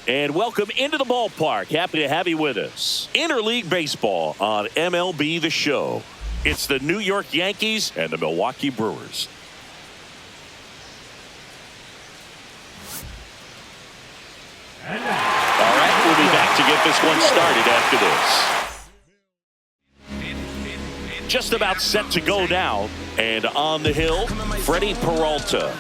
And welcome into the ballpark. Happy to have you with us. Interleague baseball on MLB The Show. It's the New York Yankees and the Milwaukee Brewers. All right, we'll be back to get this one started after this. Just about set to go now. And on the hill, Freddie Peralta.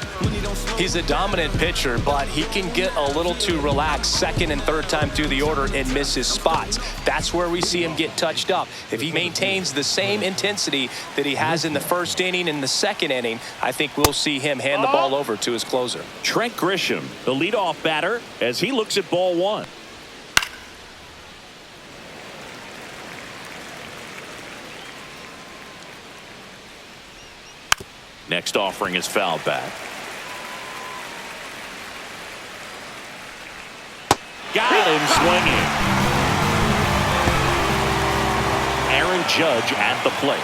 He's a dominant pitcher, but he can get a little too relaxed second and third time through the order and miss his spots. That's where we see him get touched up. If he maintains the same intensity that he has in the first inning and the second inning, I think we'll see him hand the ball over to his closer. Trent Grisham, the leadoff batter, as he looks at ball one. Next offering is foul back. Got him swinging. Aaron Judge at the plate.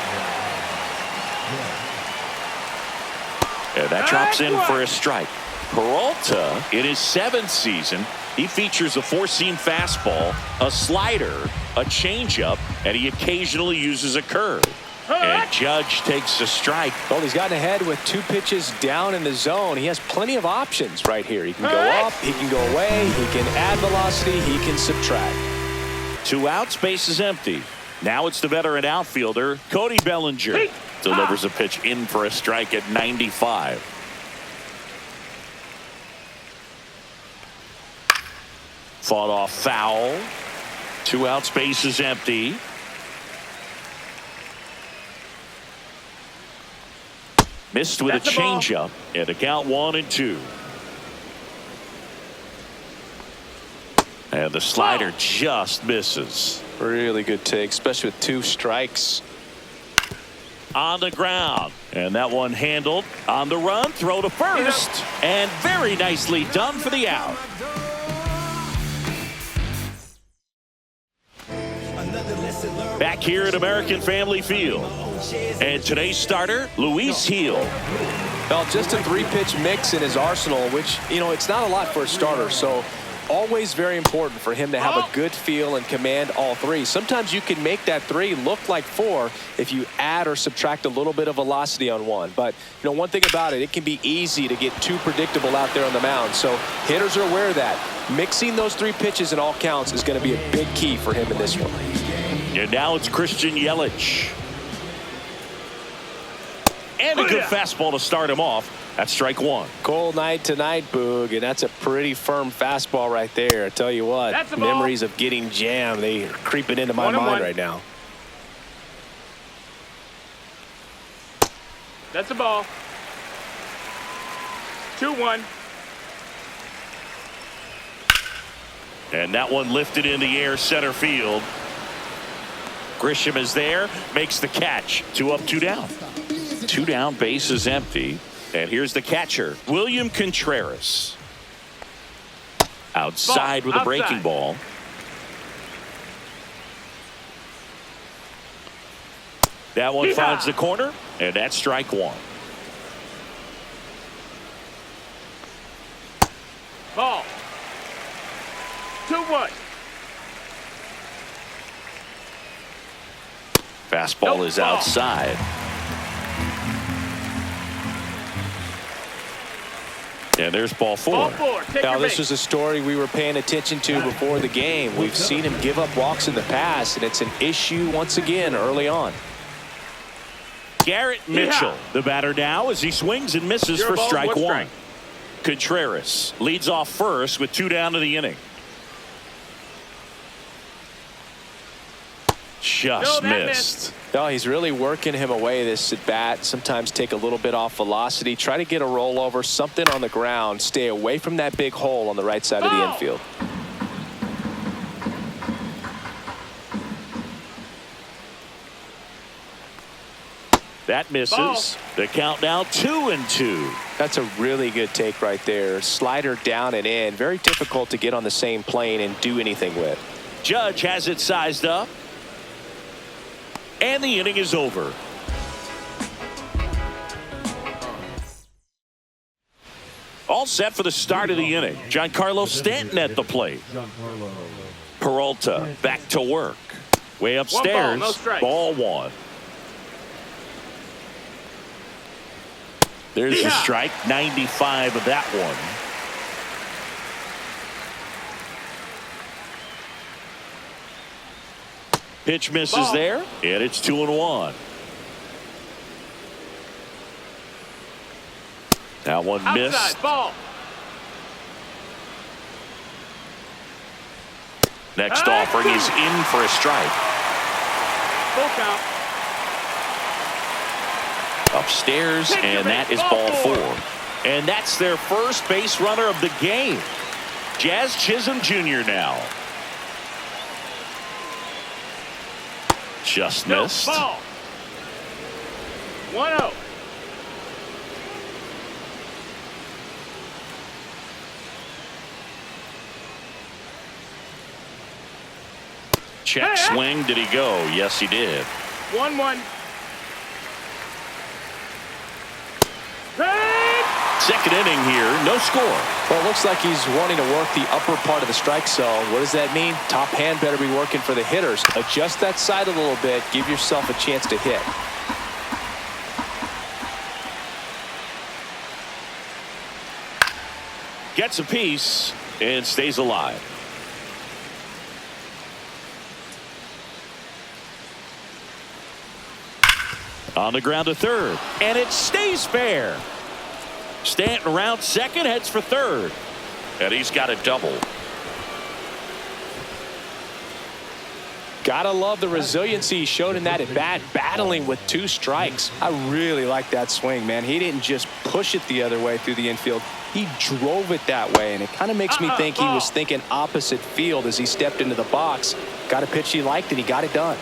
And that drops in for a strike. Peralta, in his 7th season, he features a four-seam fastball, a slider, a changeup, and he occasionally uses a curve. And Judge takes a strike. Well, he's gotten ahead with 2 pitches down in the zone. He has plenty of options right here. He can go up, he can go away, he can add velocity, he can subtract. 2 outs, base is empty. Now it's the veteran outfielder, Cody Bellinger. Delivers a pitch in for a strike at 95. Fought off foul. 2 outs, base is empty. Missed with a changeup, and a count 1-2. And the slider just misses. Really good take, especially with 2 strikes. On the ground, and that one handled on the run. Throw to first, and very nicely done for the out. Back here at American Family Field. And today's starter, Luis Gil. Well, just a 3-pitch mix in his arsenal, which, it's not a lot for a starter. So always very important for him to have a good feel and command all 3. Sometimes you can make that 3 look like 4 if you add or subtract a little bit of velocity on one. But, one thing about it can be easy to get too predictable out there on the mound. So hitters are aware of that. Mixing those 3 pitches in all counts is going to be a big key for him in this one. And now it's Christian Yelich. And a good fastball to start him off. That's strike 1. Cold night tonight, Boog, and that's a pretty firm fastball right there. I tell you what, memories of getting jammed, they are creeping into my mind right now. That's a ball. 2-1. And that one lifted in the air, center field. Grisham is there, makes the catch. 2 up, 2 down. 2 down, base is empty. And here's the catcher, William Contreras. Outside with a breaking ball. That one finds the corner, and that's strike 1. Ball. 2-1. Fastball is outside. And there's ball 4. Now, this was a story we were paying attention to before the game. We've seen him give up walks in the past, and it's an issue once again early on. Garrett Mitchell, the batter now, as he swings and misses for strike 1. Contreras leads off first with 2 down to the inning. Just missed. No, he's really working him away this at bat. Sometimes take a little bit off velocity. Try to get a rollover, something on the ground. Stay away from that big hole on the right side of the infield. That misses. The count now 2-2. That's a really good take right there. Slider down and in. Very difficult to get on the same plane and do anything with. Judge has it sized up. And the inning is over. All set for the start of the inning. Giancarlo Stanton at the plate. Peralta back to work. Way upstairs. 1 ball, no strike. Ball 1. There's the strike. 95 of that one. Pitch misses Ball. there, and it's 2-1. That one Outside, missed. ball. Next offering is in for a strike. Full count. Upstairs, Take and your that base, is ball ball 4. 4. And that's their first base runner of the game. Jazz Chisholm Jr. now. Just No, missed. ball. 1-0. Check swing. Did he go? Yes, he did. 1-1. Second inning here. No score. Well, it looks like he's wanting to work the upper part of the strike zone. What does that mean? Top hand better be working for the hitters. Adjust that side a little bit. Give yourself a chance to hit. Gets a piece and stays alive. On the ground to third, and it stays fair. Stanton around second, heads for third, and he's got a double. Gotta love the resiliency he showed in that at bat, battling with 2 strikes. I really like that swing, man. He didn't just push it the other way through the infield. He drove it that way, and it kind of makes me think he was thinking opposite field as he stepped into the box. Got a pitch he liked, and he got it done.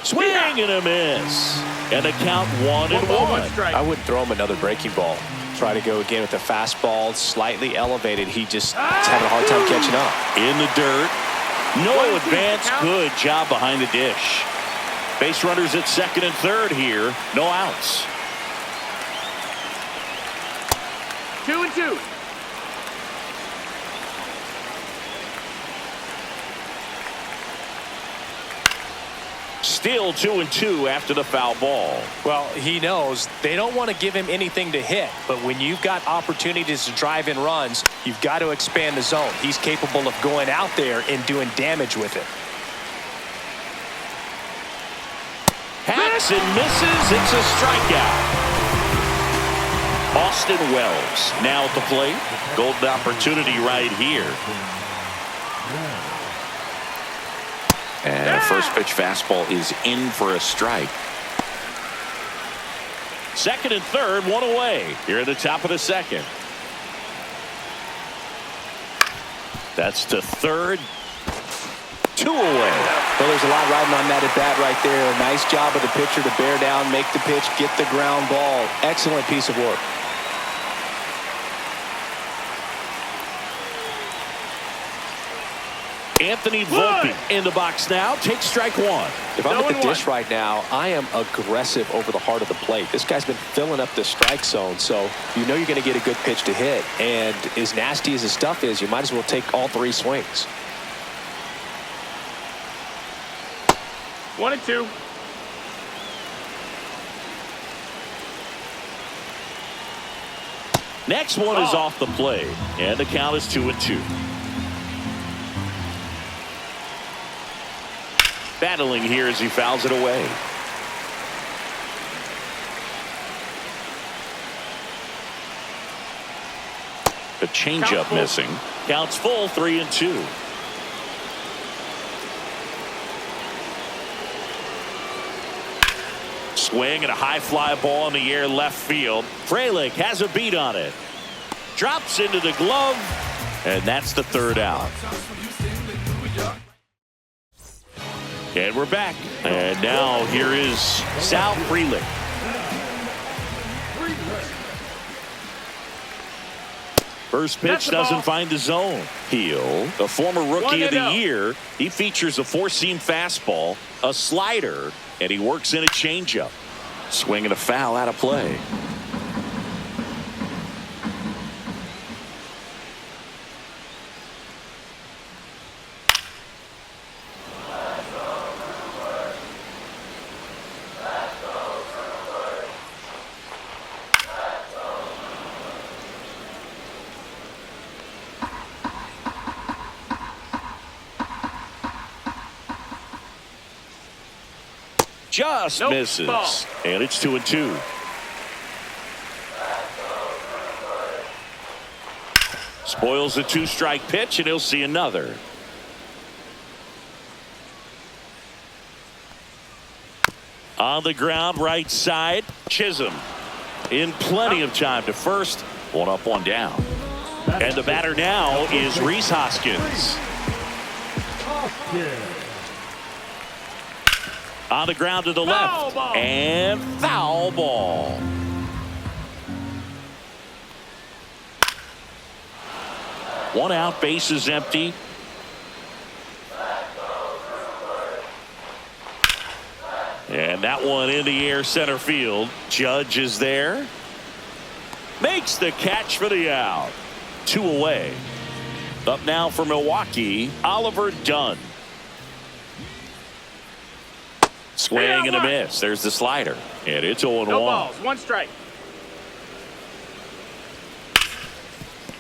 Swing and a miss. And the count 1-1. I wouldn't throw him another breaking ball. Try to go again with the fastball, slightly elevated. He just is having a hard time catching up. In the dirt. No advance. Good job behind the dish. Base runners at second and third here. No outs. 2-2. Still 2-2 after the foul ball. Well, he knows they don't want to give him anything to hit, but when you've got opportunities to drive in runs, you've got to expand the zone. He's capable of going out there and doing damage with it. Hacks and misses. It's a strikeout. Austin Wells now at the plate. Golden opportunity right here. And a first pitch fastball is in for a strike. Second and third, 1 away. Here at the top of the second. That's to third. 2 away. Well, there's a lot riding on that at bat right there. A nice job of the pitcher to bear down, make the pitch, get the ground ball. Excellent piece of work. Anthony Volpe in the box now. Takes strike 1. If I'm at the dish right now, I am aggressive over the heart of the plate. This guy's been filling up the strike zone, so you know you're going to get a good pitch to hit. And as nasty as his stuff is, you might as well take all 3 swings. 1-2. Next one is off the plate, and the count is 2-2. Battling here as he fouls it away. The changeup missing. Counts full, 3-2. Swing and a high fly ball in the air left field. Frelick has a beat on it. Drops into the glove, and that's the 3rd out. And we're back. And now here is Sal Frelick. First pitch doesn't find the zone. Heel, a former rookie of the year. He features a 4-seam fastball, a slider, and he works in a changeup. Swing and a foul out of play. Just misses. Ball. And it's 2-2. Spoils the 2-strike pitch, and he'll see another. On the ground, right side, Chisholm. In plenty of time to first. 1 up, 1 down. And the batter now is Rhys Hoskins. On the ground to the left. And foul ball. One out, base is empty. And that one in the air center field. Judge is there. Makes the catch for the out. 2 away. Up now for Milwaukee, Oliver Dunn. Swing and a miss. There's the slider. And it's 0-1. No balls. 1 strike.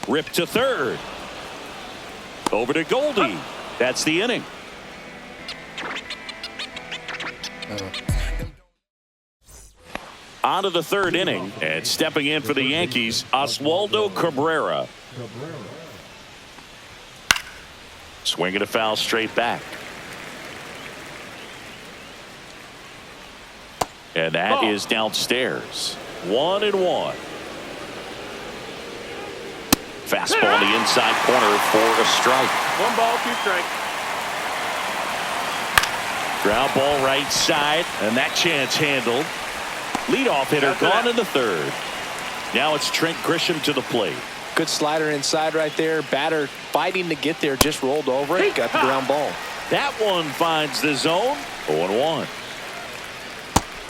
Rip to third. Over to Goldie. That's the inning. On to the 3rd inning. And stepping in for the Yankees, Oswaldo Cabrera. Swing and a foul straight back. And that is downstairs. 1-1. Fastball in the inside corner for a strike. 1 ball, 2 strike. Ground ball right side, and that chance handled. Leadoff hitter gone in the 3rd. Now it's Trent Grisham to the plate. Good slider inside right there. Batter fighting to get there, just rolled over it. Got the ground ball. That one finds the zone. 0-1.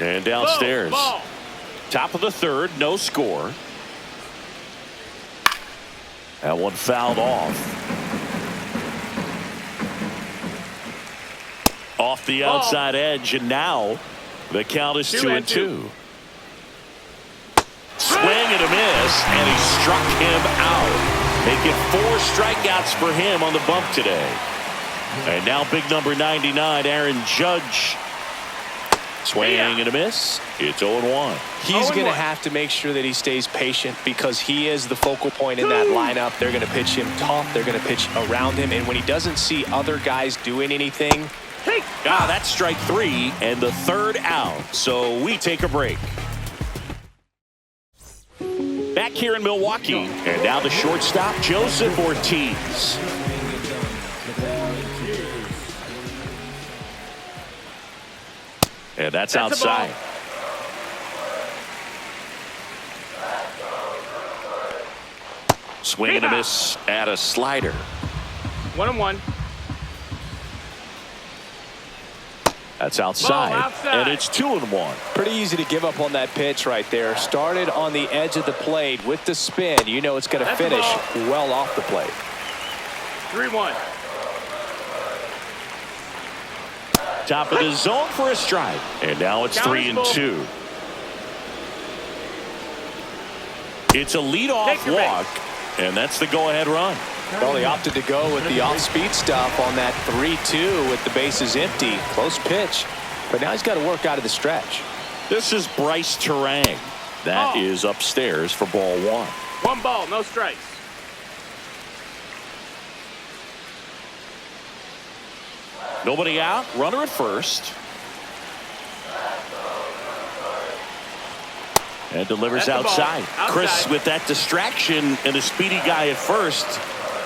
And downstairs. Ball. Top of the 3rd, no score. That one fouled off. Off the outside edge, and now the count is 2-2. Swing and a miss, and he struck him out. Making 4 strikeouts for him on the bump today. And now big number 99, Aaron Judge. Swing and a miss. It's 0-1. He's going to have to make sure that he stays patient because he is the focal point in that lineup. They're going to pitch him tough. They're going to pitch around him. And when he doesn't see other guys doing anything. That's strike 3 and the 3rd out. So we take a break. Back here in Milwaukee. And now the shortstop, Joseph Ortiz. And that's outside. Swing and a miss at a slider. 1-1. That's outside. And it's 2-1. Pretty easy to give up on that pitch right there. Started on the edge of the plate with the spin. You know it's going to finish well off the plate. 3-1. Top of the zone for a strike. And now it's 3-2. It's a leadoff walk. And that's the go-ahead run. Well, he opted to go with the off-speed stuff on that 3-2 with the bases empty. Close pitch. But now he's got to work out of the stretch. This is Bryce Terang. That is upstairs for ball 1. 1 ball, no strikes. Nobody out. Runner at first. And delivers outside. Chris with that distraction and a speedy guy at first.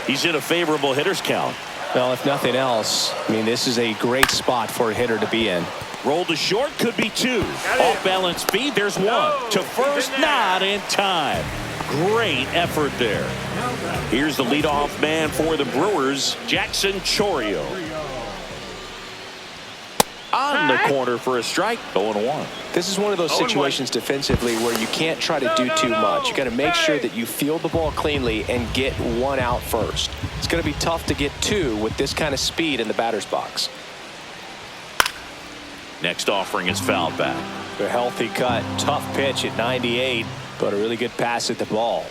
He's in a favorable hitter's count. Well, if nothing else, I mean, this is a great spot for a hitter to be in. Roll to short, could be 2. Off balance speed, there's 1. To first, not in time. Great effort there. Here's the leadoff man for the Brewers, Jackson Chourio. On on the corner for a strike. 0-1. This is one of those situations defensively where you can't try to do too much. You got to make sure that you field the ball cleanly and get one out first. It's going to be tough to get two with this kind of speed in the batter's box. Next offering is fouled back. A healthy cut, tough pitch at 98, but a really good pass at the ball.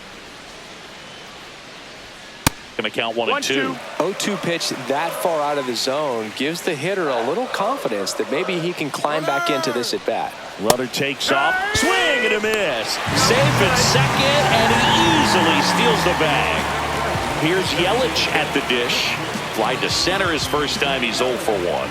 Going to count 1-2. 0-2 pitch that far out of the zone gives the hitter a little confidence that maybe he can climb back into this at bat. Runner takes off, swing and a miss. Safe at second, and he easily steals the bag. Here's Yelich at the dish. Fly to center his first time. He's 0 for 1.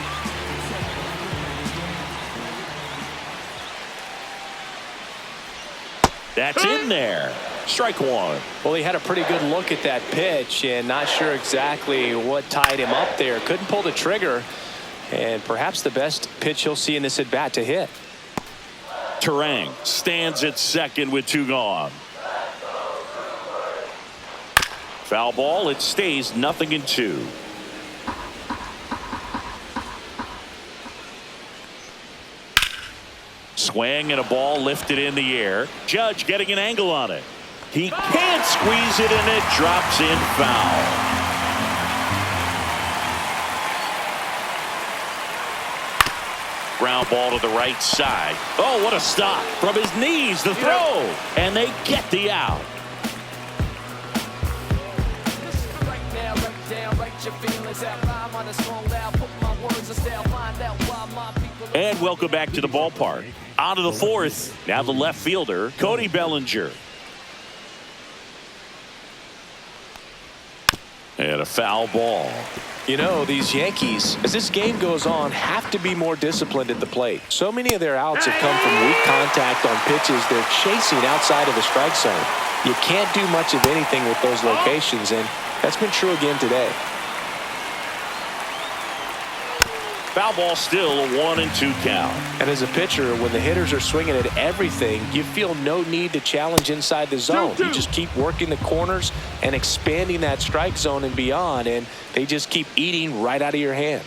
That's in there. Strike one. Well, he had a pretty good look at that pitch and not sure exactly what tied him up there. Couldn't pull the trigger, and perhaps the best pitch he'll see in this at bat to hit. Terang stands at second with 2 gone. Foul ball. It stays 0-2. Swing and a ball lifted in the air. Judge getting an angle on it. He can't squeeze it, and it drops in foul. Ground ball to the right side. Oh, what a stop. From his knees, the throw. And they get the out. And welcome back to the ballpark. On to the 4th. Now the left fielder, Cody Bellinger. And a foul ball. You know, these Yankees, as this game goes on, have to be more disciplined at the plate. So many of their outs have come from weak contact on pitches they're chasing outside of the strike zone. You can't do much of anything with those locations, and that's been true again today. Foul ball, still a 1-2 count. And as a pitcher, when the hitters are swinging at everything, you feel no need to challenge inside the zone. You just keep working the corners and expanding that strike zone and beyond, and they just keep eating right out of your hand.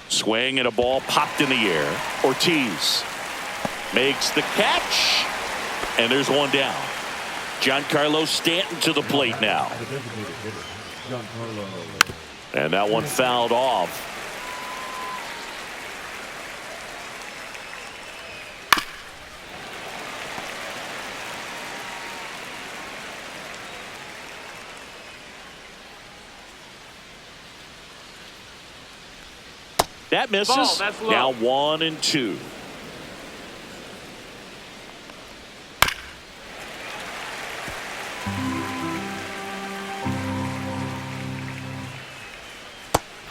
Swing and a ball popped in the air. Ortiz makes the catch, and there's one down. Giancarlo Stanton to the plate now. And that one fouled off. That misses. Ball, that's low. Now 1-2.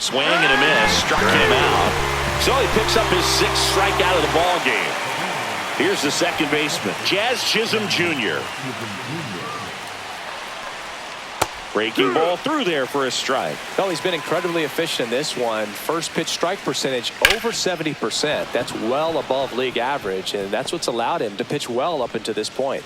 Swing and a miss, struck him out. So he picks up his 6th strikeout of the ball game. Here's the second baseman, Jazz Chisholm Jr. Breaking ball through there for a strike. Well, he's been incredibly efficient in this one. First pitch strike percentage over 70%. That's well above league average, and that's what's allowed him to pitch well up until this point.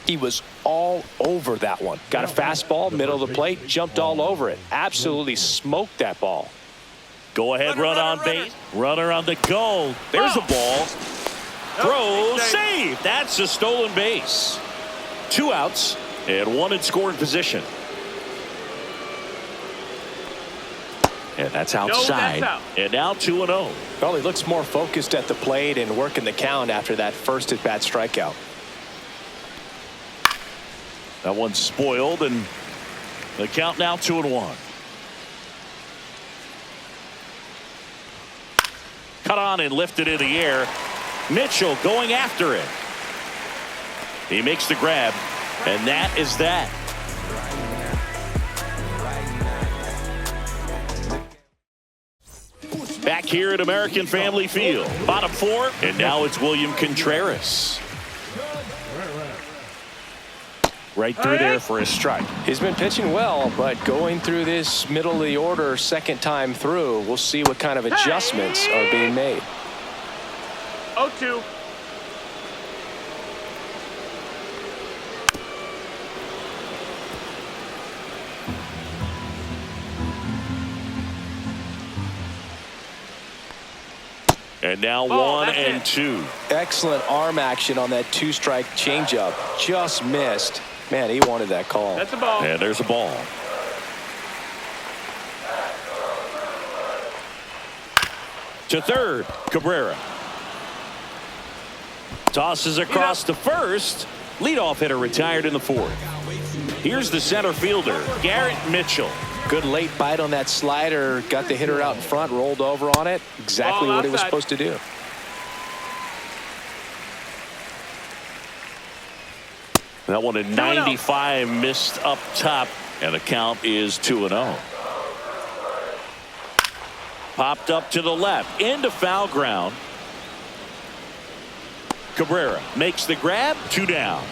He was all over that one. Got a fastball, middle of the plate, jumped all over it. Absolutely smoked that ball. Go ahead, run on base. Runner on the go. There's a ball. Throw, save. That's a stolen base. 2 outs and 1 in scoring position. And that's outside. No, that's out. And now 2-0. Well, he looks more focused at the plate and working the count after that first at-bat strikeout. That one's spoiled, and the count now 2-1. Cut on and lifted in the air. Mitchell going after it. He makes the grab, and that is that. Back here at American Family Field. Bottom 4, and now it's William Contreras. Right through there for a strike. He's been pitching well, but going through this middle of the order second time through, we'll see what kind of adjustments are being made. 0-2. And now Ball, 1 and 2. Excellent arm action on that two-strike changeup. Just missed. Man, he wanted that call. That's a ball. And there's a ball. To third, Cabrera. Tosses across to first. Leadoff hitter retired in the fourth. Here's the center fielder, Garrett Mitchell. Good late bite on that slider. Got the hitter out in front, rolled over on it. Exactly Ball what he was outside. supposed to do. That one in 95 missed up top, and the count is 2-0. Popped up to the left, into foul ground. Cabrera makes the grab, 2 down.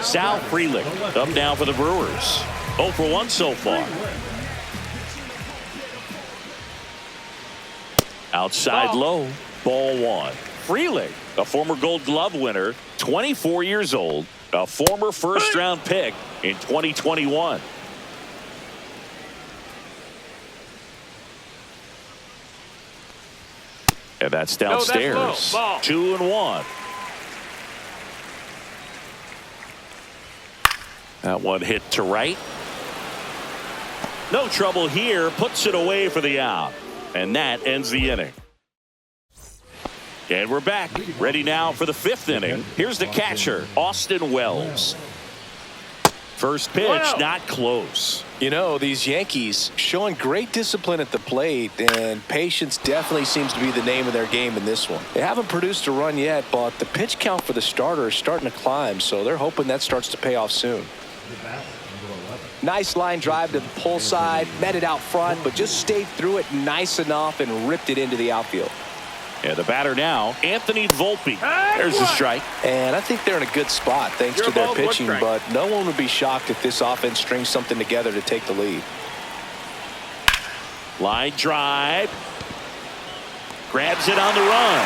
Sal Frelick up now for the Brewers. 0 for 1 so far. Outside low, ball 1. Frelick, a former Gold Glove winner, 24 years old, a former first-round pick in 2021. And that's downstairs. No, that's low. Ball. 2-1. That one hit to right. No trouble here. Puts it away for the out. And that ends the inning. And we're back. Ready now for the 5th inning. Here's the catcher, Austin Wells. First pitch, not close. You know, these Yankees showing great discipline at the plate, and patience definitely seems to be the name of their game in this one. They haven't produced a run yet, but the pitch count for the starter is starting to climb, so they're hoping that starts to pay off soon. Nice line drive to the pull side, met it out front, but just stayed through it nice enough and ripped it into the outfield. And the batter now, Anthony Volpe. There's the strike. And I think they're in a good spot thanks to their pitching, but no one would be shocked if this offense strings something together to take the lead. Line drive. Grabs it on the run.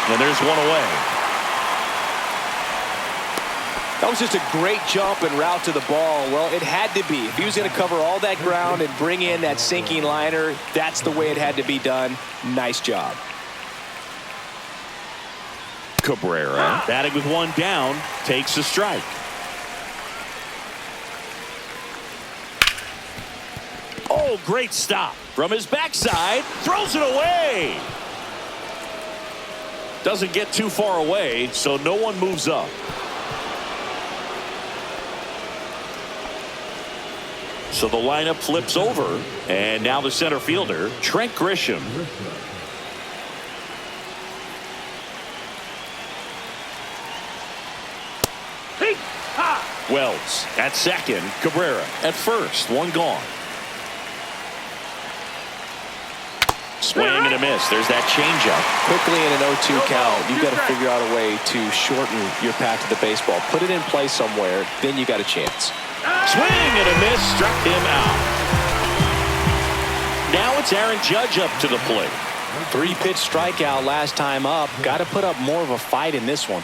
And there's one away. That was just a great jump and route to the ball. Well, it had to be. If he was going to cover all that ground and bring in that sinking liner, that's the way it had to be done. Nice job. Cabrera, batting with 1 down, takes a strike. Oh, great stop. From his backside, throws it away. Doesn't get too far away, so no one moves up. So the lineup flips over, and now the center fielder, Trent Grisham. Wells at second, Cabrera at first, 1 gone. Swing and a miss. There's that changeup. Quickly in an 0-2 count, you've got to figure out a way to shorten your path to the baseball. Put it in play somewhere, then you got a chance. Swing and a miss, struck him out. Now it's Aaron Judge up to the plate. 3-pitch strikeout last time up. Got to put up more of a fight in this one.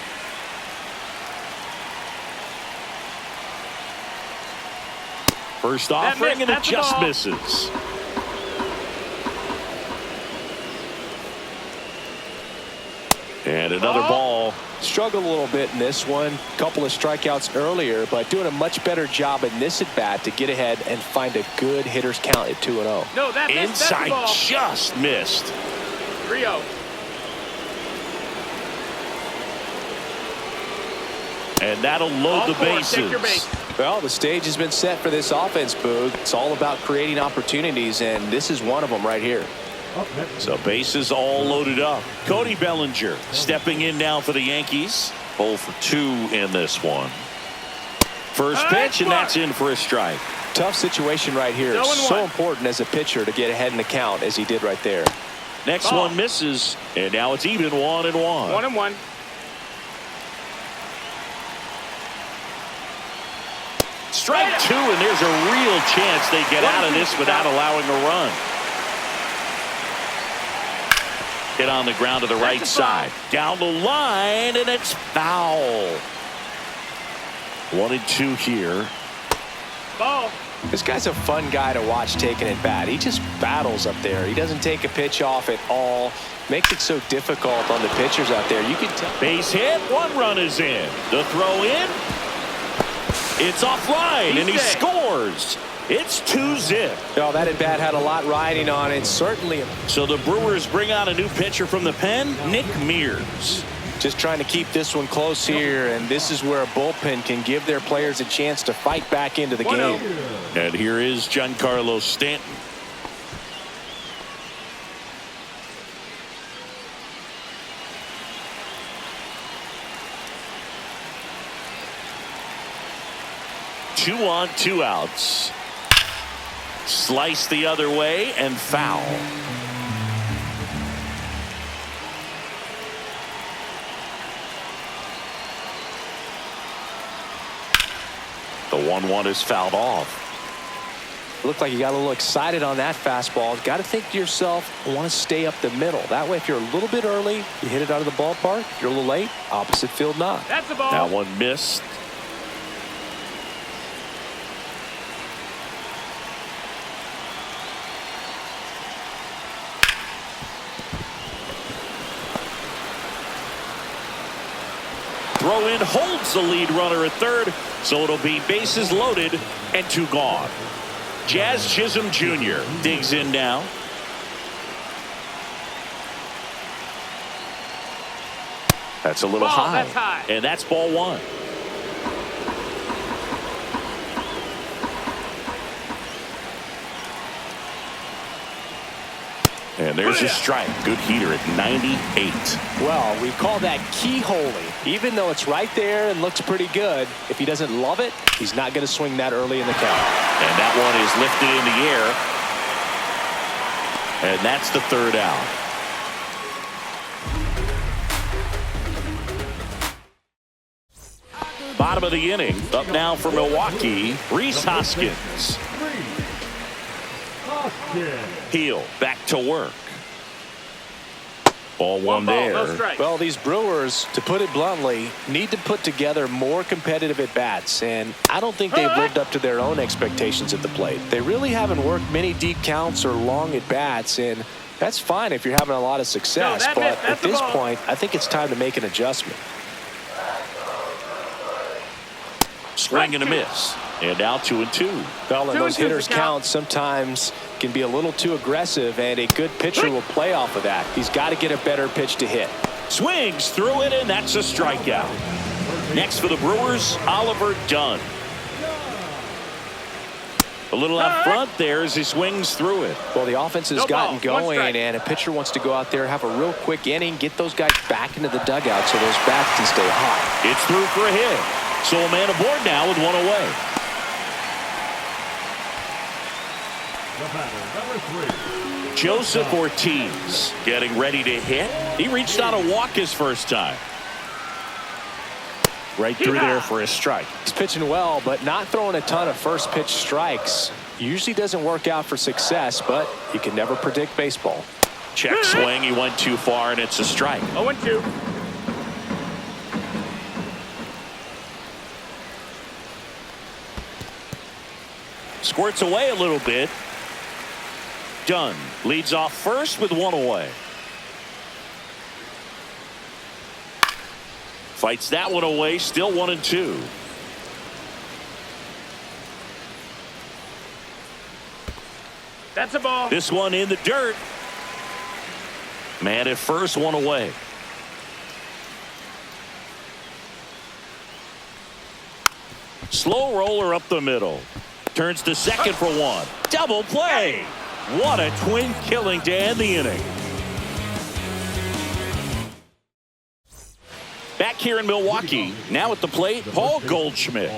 First offering and it just misses. And another ball. Struggled a little bit in this one. Couple of strikeouts earlier, but doing a much better job in this at bat to get ahead and find a good hitter's count at 2-0. No, that missed. Inside just missed. 3-0. And that'll load the bases. Well, the stage has been set for this offense, Boog. It's all about creating opportunities, and this is one of them right here. So bases all loaded up. Cody Bellinger stepping in now for the Yankees. 0 for 2 in this one. First pitch, and that's in for a strike. Tough situation right here. It's so important as a pitcher to get ahead in the count as he did right there. Next one misses, and now it's even 1-1. 1-1. Strike 2, and there's a real chance they get out of this without allowing a run. Hit on the ground to the right side. Down the line, and it's foul. 1-2 here. Ball. This guy's a fun guy to watch taking at bat. He just battles up there. He doesn't take a pitch off at all. Makes it so difficult on the pitchers out there. You can tell. Base hit. 1 run is in. The throw in. It's offline, and he scores. It's 2-zip. Oh, that at bat had a lot riding on it. Certainly. So the Brewers bring out a new pitcher from the pen, Nick Mears. Just trying to keep this one close here, and this is where a bullpen can give their players a chance to fight back into the game. And here is Giancarlo Stanton. Two on, 2 outs. Slice the other way and foul. The 1-1 is fouled off. Looked like you got a little excited on that fastball. Got to think to yourself, I want to stay up the middle. That way, if you're a little bit early, you hit it out of the ballpark. If you're a little late, opposite field not. That's the ball. That one missed. Throw in holds the lead runner at third, so it'll be bases loaded and 2 gone. Jazz Chisholm Jr. digs in now. That's a little high. That's high. And that's ball 1. And there's a strike. Good heater at 98. Well, we call that keyholing. Even though it's right there and looks pretty good, if he doesn't love it, he's not going to swing that early in the count. And that one is lifted in the air. And that's the 3rd out. Bottom of the inning. Up now for Milwaukee, Rhys Hoskins. Heel back to work. Ball 1 there. No strike. Well, these Brewers, to put it bluntly, need to put together more competitive at-bats, and I don't think they've lived up to their own expectations at the plate. They really haven't worked many deep counts or long at-bats, and that's fine if you're having a lot of success, but at this point, I think it's time to make an adjustment. Swing and a miss. And now 2-2. Well, and those hitters count sometimes can be a little too aggressive, and a good pitcher will play off of that. He's got to get a better pitch to hit. Swings through it, and that's a strikeout. Next for the Brewers, Oliver Dunn. A little out front there as he swings through it. Well, the offense has gotten going, and a pitcher wants to go out there, have a real quick inning, get those guys back into the dugout so those bats can stay hot. It's through for a hit. So a man aboard now with 1 away. Joseph Ortiz getting ready to hit. He reached out a walk his first time. Right through there for a strike. He's pitching well, but not throwing a ton of first pitch strikes. Usually doesn't work out for success, but you can never predict baseball. Check swing. He went too far, and it's a strike. 0-2. Squirts away a little bit. Dunn leads off first with 1 away. Fights that one away, still 1-2. That's a ball. This one in the dirt. Man at first, 1 away. Slow roller up the middle. Turns to second for 1. Double play. What a twin killing to end the inning. Back here in Milwaukee, now at the plate, Paul Goldschmidt.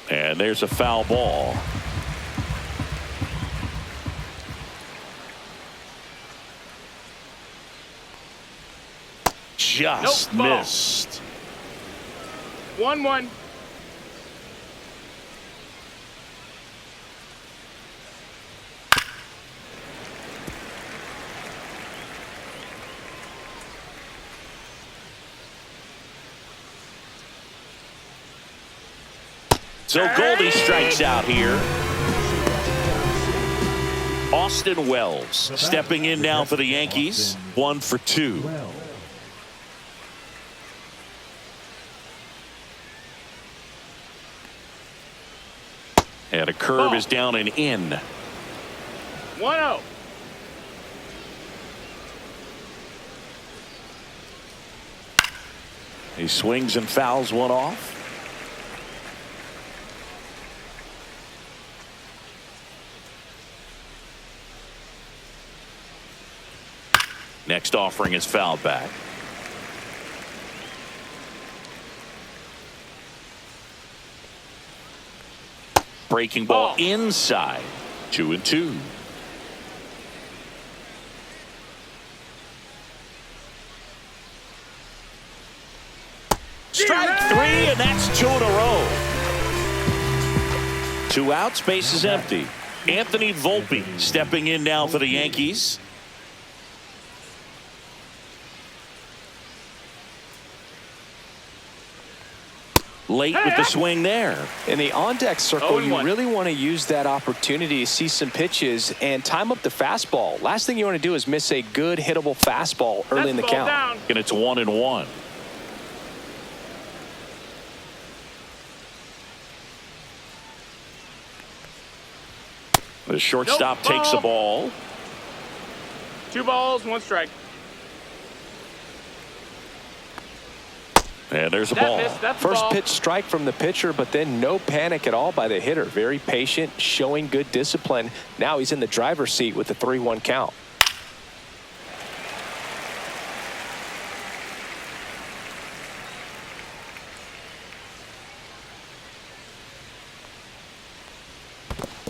And there's a foul ball. Just missed. 1-1. So Goldie strikes out here. Austin Wells stepping in now for the Yankees. 1 for 2. And a curve is down and in. 1-0. He swings and fouls one off. Next offering is fouled back. Breaking ball inside. 2-2. Strike 3, and that's 2 in a row. 2 outs, base is empty. Anthony Volpe stepping in now for the Yankees. Late with the swing there. In the on-deck circle, you really want to use that opportunity to see some pitches and time up the fastball. Last thing you want to do is miss a good hittable fastball early in the count. Down. And it's 1-1. The shortstop takes the ball. 2 balls, 1 strike. And there's a ball. First pitch strike from the pitcher, but then no panic at all by the hitter. Very patient, showing good discipline. Now he's in the driver's seat with the 3-1 count.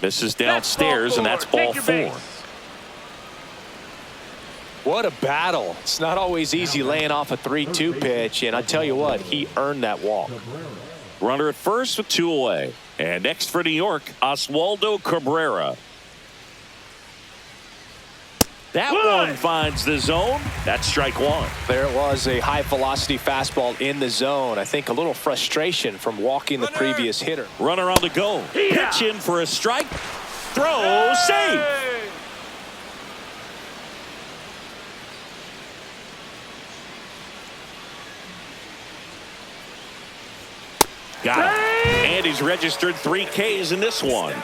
Misses downstairs, and that's ball 4. What a battle. It's not always easy laying off a 3-2 pitch, and I tell you what, he earned that walk. Runner at first with 2 away. And next for New York, Oswaldo Cabrera. That one finds the zone. That's strike 1. There it was, a high-velocity fastball in the zone. I think a little frustration from walking the previous hitter. Runner on the go. Pitch in for a strike. Throw, save. Got it. And he's registered 3 Ks in this one.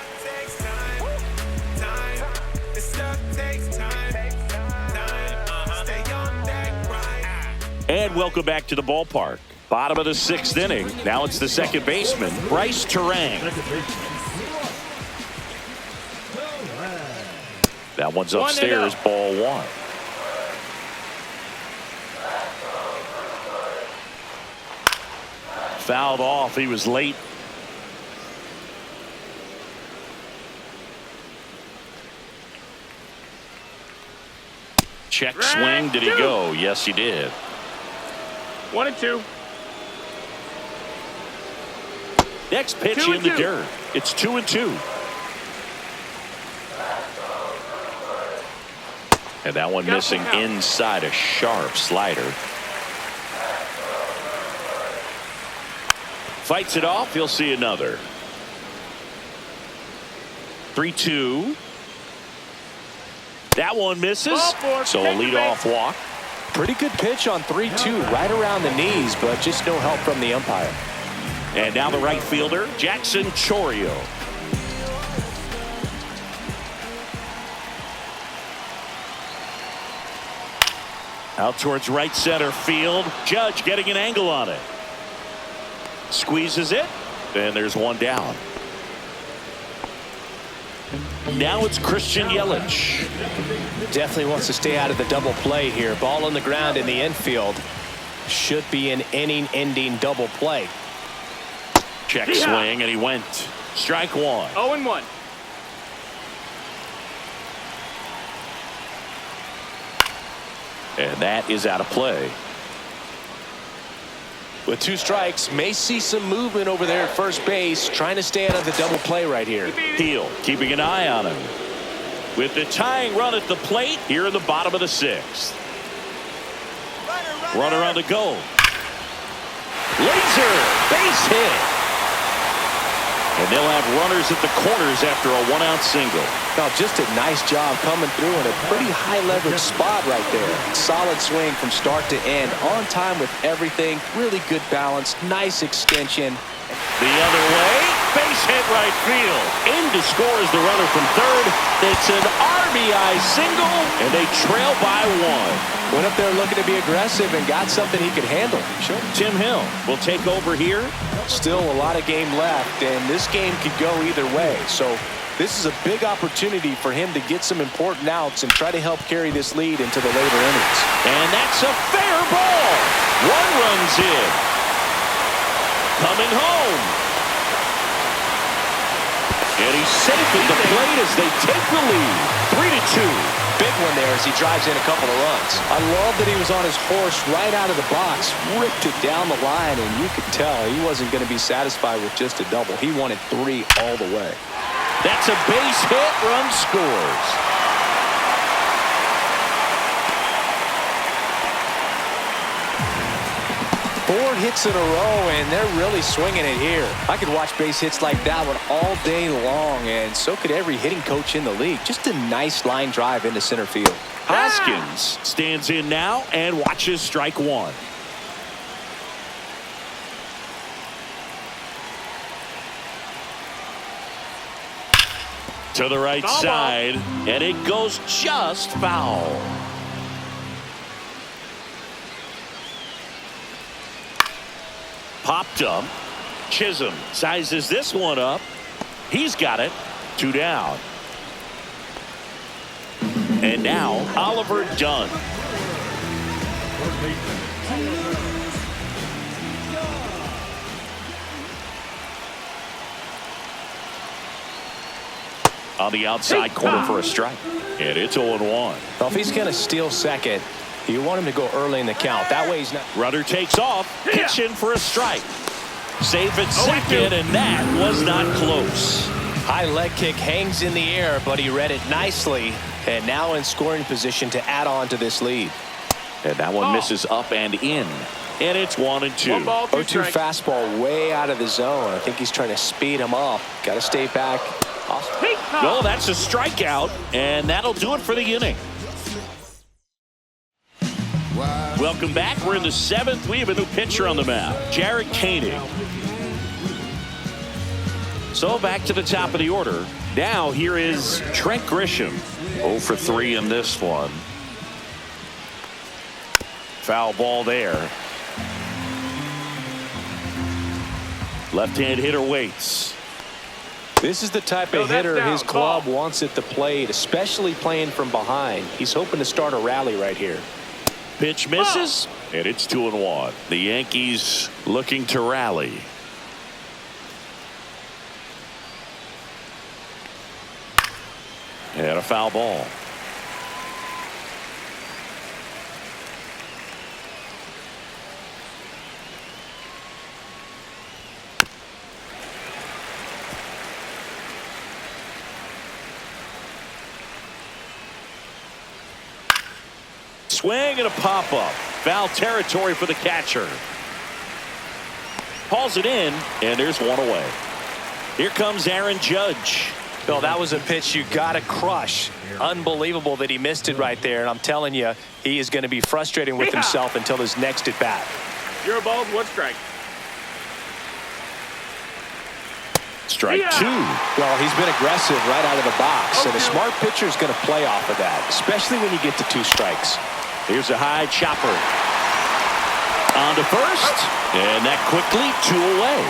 And welcome back to the ballpark. Bottom of the 6th inning. Now it's the second baseman, Bryce Terang. That one's upstairs, ball 1. Fouled off. He was late. Check swing. Did he go? Yes, he did. 1-2. Next pitch in the dirt. It's 2-2. And that one missing inside, a sharp slider. Fights it off. He'll see another. 3-2. That one misses. So a leadoff walk. Pretty good pitch on 3-2, right around the knees, but just no help from the umpire. And now the right fielder, Jackson Chourio. Out towards right center field. Judge getting an angle on it. Squeezes it, and there's one down. Now it's Christian Yelich. Definitely wants to stay out of the double play here. Ball on the ground in the infield. Should be an inning-ending double play. Check swing, and he went. Strike 1. 0-1. And that is out of play. With 2 strikes, may see some movement over there at first base, trying to stay out of the double play right here. Heel keeping an eye on him. With the tying run at the plate here in the bottom of the 6th. Runner on the go. Laser base hit. And they'll have runners at the corners after a one-out single. Now, just a nice job coming through in a pretty high-leverage spot right there. Solid swing from start to end. On time with everything. Really good balance. Nice extension. The other way. Base hit right field. In to score is the runner from third. It's an RBI single, and they trail by one. Went up there looking to be aggressive and got something he could handle. Sure. Tim Hill will take over here. Still a lot of game left, and this game could go either way. So this is a big opportunity for him to get some important outs and try to help carry this lead into the later innings. And that's a fair ball. One runs in. Coming home. And he's safe at the plate as they take the lead. 3-2. Big one there as he drives in a couple of runs. I love that he was on his horse right out of the box, ripped it down the line, and you could tell he wasn't going to be satisfied with just a double. He wanted 3 all the way. That's a base hit. Run scores. Four hits in a row, and they're really swinging it here. I could watch base hits like that one all day long, and so could every hitting coach in the league. Just a nice line drive into center field. Hoskins stands in now and watches strike one. To the right side, and it goes just foul. Popped up. Chisholm sizes this one up. He's got it. 2 down. And now Oliver Dunn. On the outside corner for a strike. And it's 0-1. Well, if he's going to steal second, you want him to go early in the count. That way he's not. Runner takes off. Pitch in for a strike. Safe at second, and that was not close. High leg kick hangs in the air, but he read it nicely. And now in scoring position to add on to this lead. And that one misses up and in. And it's 1-2. 0-2 fastball way out of the zone. I think he's trying to speed him up. Got to stay back. No, that's a strikeout, and that'll do it for the inning. Welcome back. We're in the 7th. We have a new pitcher on the mound, Jared Koenig. So back to the top of the order. Now here is Trent Grisham. 0 for 3 in this one. Foul ball there. Left-hand hitter waits. This is the type of hitter his club wants at the plate, especially playing from behind. He's hoping to start a rally right here. Pitch misses, and it's 2-1. The Yankees looking to rally. And a foul ball. Swing and a pop-up. Foul territory for the catcher. Hauls it in, and there's one away. Here comes Aaron Judge. Bill, that was a pitch you got to crush. Unbelievable that he missed it right there, and I'm telling you, he is going to be frustrated with himself until his next at bat. 0 balls, 1 strike. Strike 2. Well, he's been aggressive right out of the box, and a smart pitcher is going to play off of that, especially when you get to 2 strikes. Here's a high chopper. On to first, and that quickly 2 away.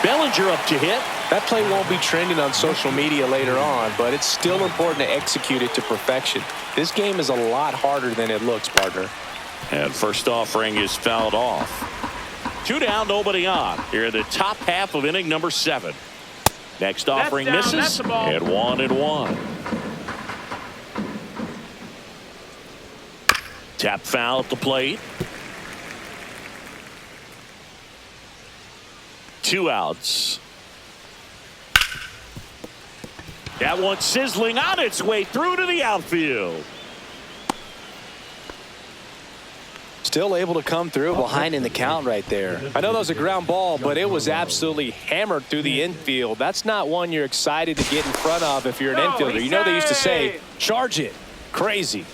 Bellinger up to hit. That play won't be trending on social media later on, but it's still important to execute it to perfection. This game is a lot harder than it looks, partner. And first offering is fouled off. 2 down, nobody on. Here in the top half of inning number 7. Next offering misses, and 1-1. Tap foul at the plate. 2 outs. That one sizzling on its way through to the outfield. Still able to come through behind in the count right there. I know that was a ground ball, but it was absolutely hammered through the infield. That's not one you're excited to get in front of if you're an infielder. You know they used to say, charge it. Crazy.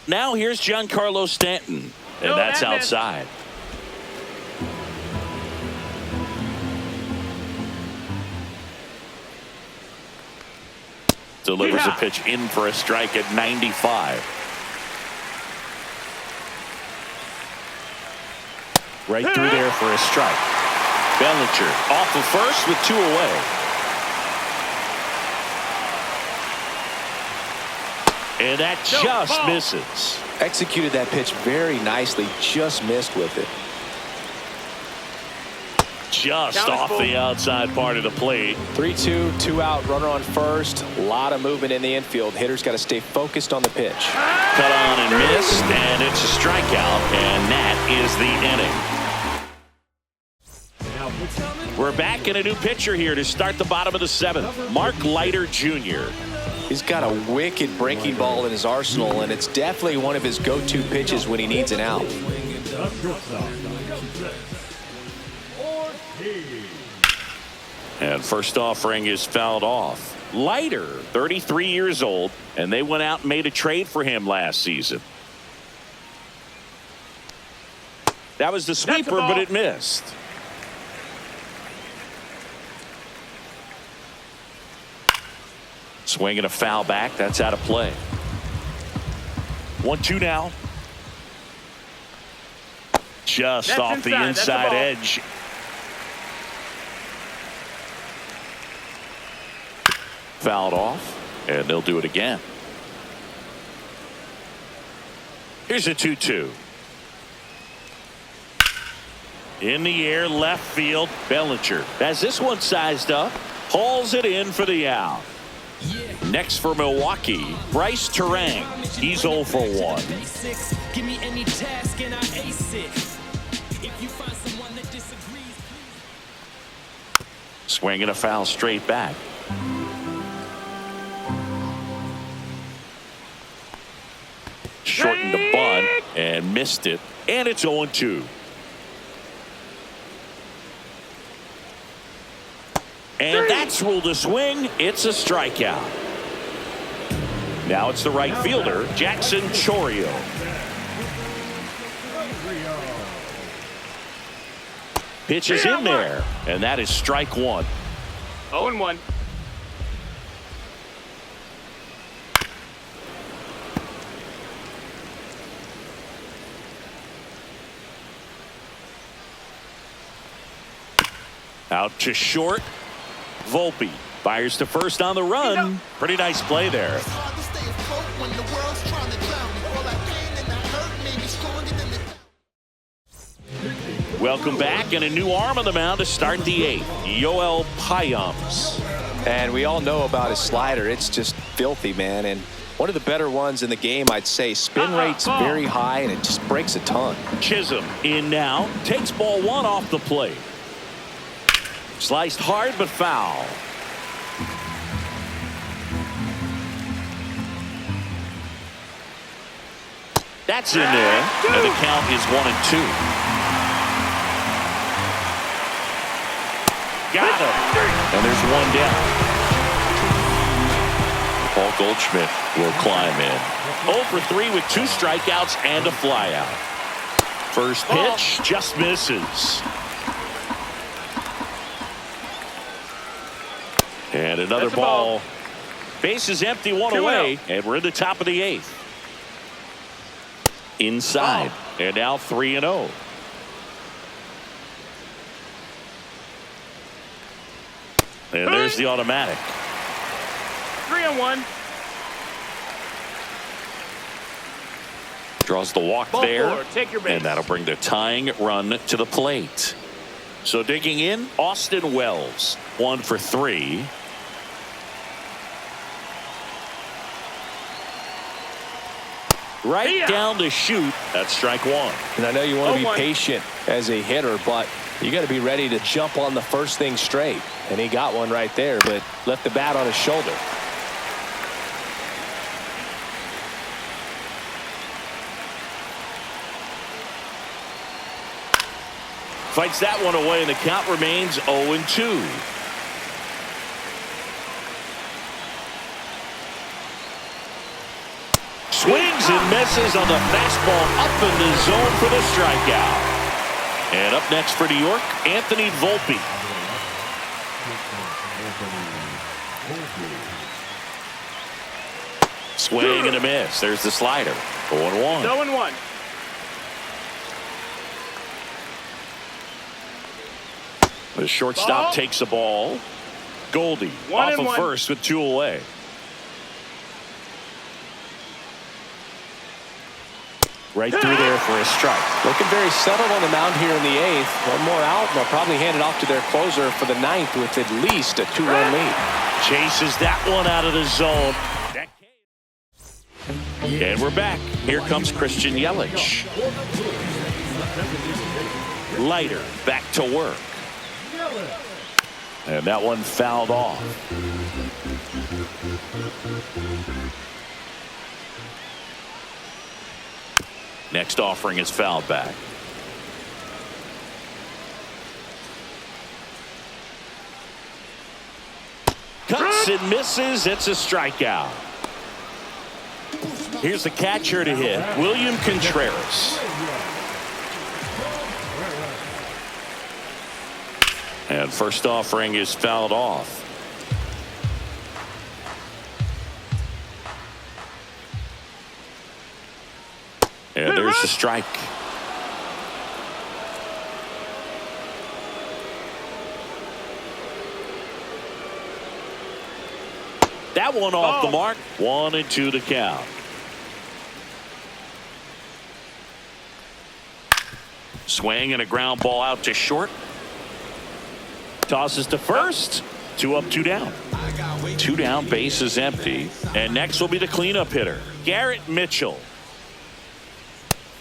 Now here's Giancarlo Stanton, and that's outside. Delivers a pitch in for a strike at 95. Right through there for a strike. Bellinger off of first with 2 away. And that just misses. Executed that pitch very nicely, just missed with it. Just off the outside part of the plate. 3-2, 2 out, runner on first. A lot of movement in the infield. Hitter's got to stay focused on the pitch. Cut on and missed, and it's a strikeout, and that is the inning. We're back in a new pitcher here to start the bottom of the 7th. Mark Leiter Jr. He's got a wicked breaking ball in his arsenal, and it's definitely one of his go-to pitches when he needs an out. And first offering is fouled off. Leiter, 33 years old, and they went out and made a trade for him last season. That was the sweeper, but it missed. Swinging a foul back. That's out of play. 1-2 now. Just off the inside edge. Fouled off, and they'll do it again. Here's a 2-2. In the air, left field. Bellinger has this one sized up. Hauls it in for the out. Next for Milwaukee, Bryce Turang. He's 0 for 1. Swinging a foul straight back. Shortened the bunt and missed it, and it's 0-2. And that's ruled a swing. It's a strikeout. Now it's the right fielder, Jackson Chourio. Pitch is in there, and that is strike 1. 0-1. Out to short. Volpe fires to first on the run. Pretty nice play there. Welcome back, and a new arm on the mound to start the 8th. Yoel Payams. And we all know about his slider. It's just filthy, man. And one of the better ones in the game, I'd say. Spin rate's very high, and it just breaks a ton. Chisholm in now. Takes ball 1 off the plate. Sliced hard but foul. That's in there, and the count is 1-2. Got him, and there's 1 down. Paul Goldschmidt will climb in. 0 for 3 with 2 strikeouts and a flyout. First pitch just misses. And another ball. Base is empty, 1 away, and we're in the top of the 8th. Inside, and now 3-0. And there's the automatic. 3-1. Draws the walk Ball there, 4, take your base. and that'll bring the tying run to the plate. So digging in, Austin Wells, 1 for 3. Right down to shoot. That's strike 1. And I know you want to be patient as a hitter, but You got to be ready to jump on the first thing straight. And he got one right there, but left the bat on his shoulder. Fights that one away, and the count remains 0-2. Swings and misses on the fastball up in the zone for the strikeout. And up next for New York, Anthony Volpe. Swing and a miss. There's the slider. 0-1. 0-1. The shortstop takes the ball. Goldie off of first with 2 away. Right through there for a strike. Looking very settled on the mound here in the 8th. One more out, and they'll probably hand it off to their closer for the 9th with at least a 2-run lead. Chases that one out of the zone. And we're back. Here comes Christian Yelich. Leiter back to work. And that one fouled off. Next offering is fouled back. Cuts and misses. It's a strikeout. Here's the catcher to hit, William Contreras. And first offering is fouled off. And there's the strike. That one off the mark. 1-2 to count. Swing and a ground ball out to short. Tosses to first. 2 up, 2 down. 2 down, base is empty. And next will be the cleanup hitter, Garrett Mitchell.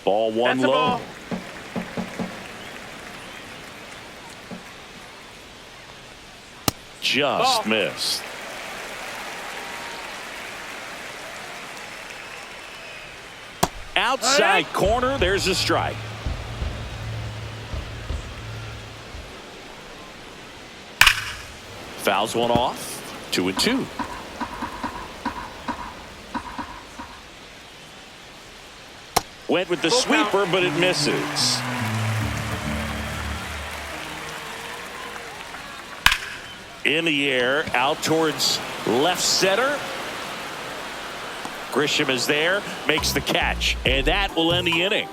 Ball 1 low. Ball. Just missed. Outside corner, there's a strike. Fouls one off. 2-2. Went with the sweeper, but it misses. In the air, out towards left center. Grisham is there, makes the catch, and that will end the inning.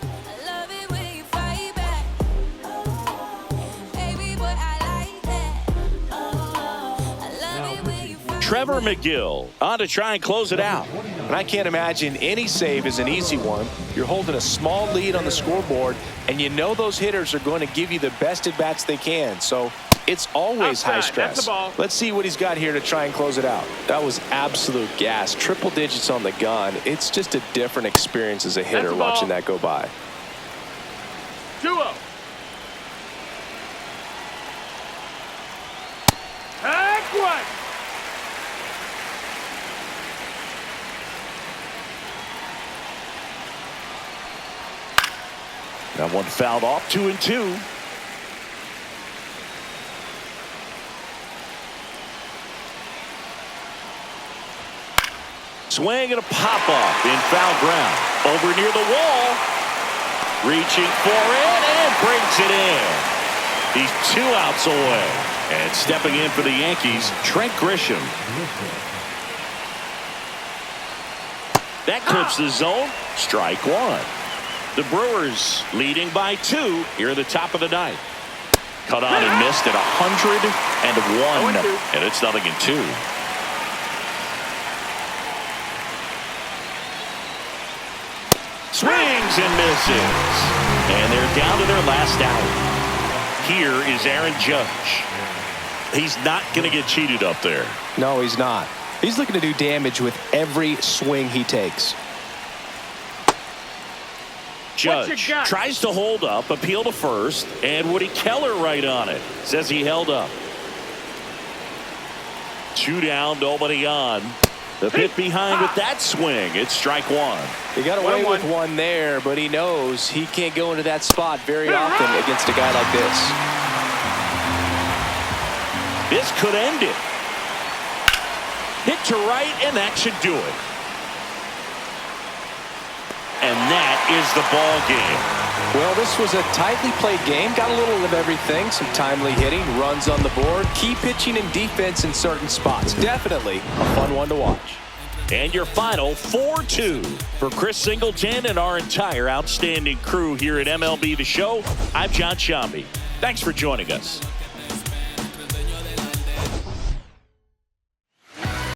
Trevor McGill on to try and close it out. And I can't imagine any save is an easy one. You're holding a small lead on the scoreboard, and you know those hitters are going to give you the best at-bats they can. So it's always high stress. Let's see what he's got here to try and close it out. That was absolute gas. Triple digits on the gun. It's just a different experience as a hitter watching that go by. 2-0. Take one. That one fouled off. 2-2. Swing and a pop off in foul ground. Over near the wall. Reaching for it and brings it in. He's 2 outs away. And stepping in for the Yankees, Trent Grisham. That clips the zone. Strike 1. The Brewers leading by 2 here at the top of the 9th. Cut on and missed at 101. And it's 0-2. Swings and misses. And they're down to their last out. Here is Aaron Judge. He's not going to get cheated up there. No, he's not. He's looking to do damage with every swing he takes. Judge got? tries to hold up, appeal to first, and Woody Keller right on it. Says he held up. 2 down, nobody on. The hit behind with that swing. It's strike 1. He got away with one there, but he knows he can't go into that spot very often against a guy like this. This could end it. Hit to right, and that should do it. And that is the ball game. Well, this was a tightly played game. Got a little of everything. Some timely hitting, runs on the board, key pitching and defense in certain spots. Definitely a fun one to watch. And your final 4-2 for Chris Singleton and our entire outstanding crew here at MLB The Show. I'm John Shambi. Thanks for joining us.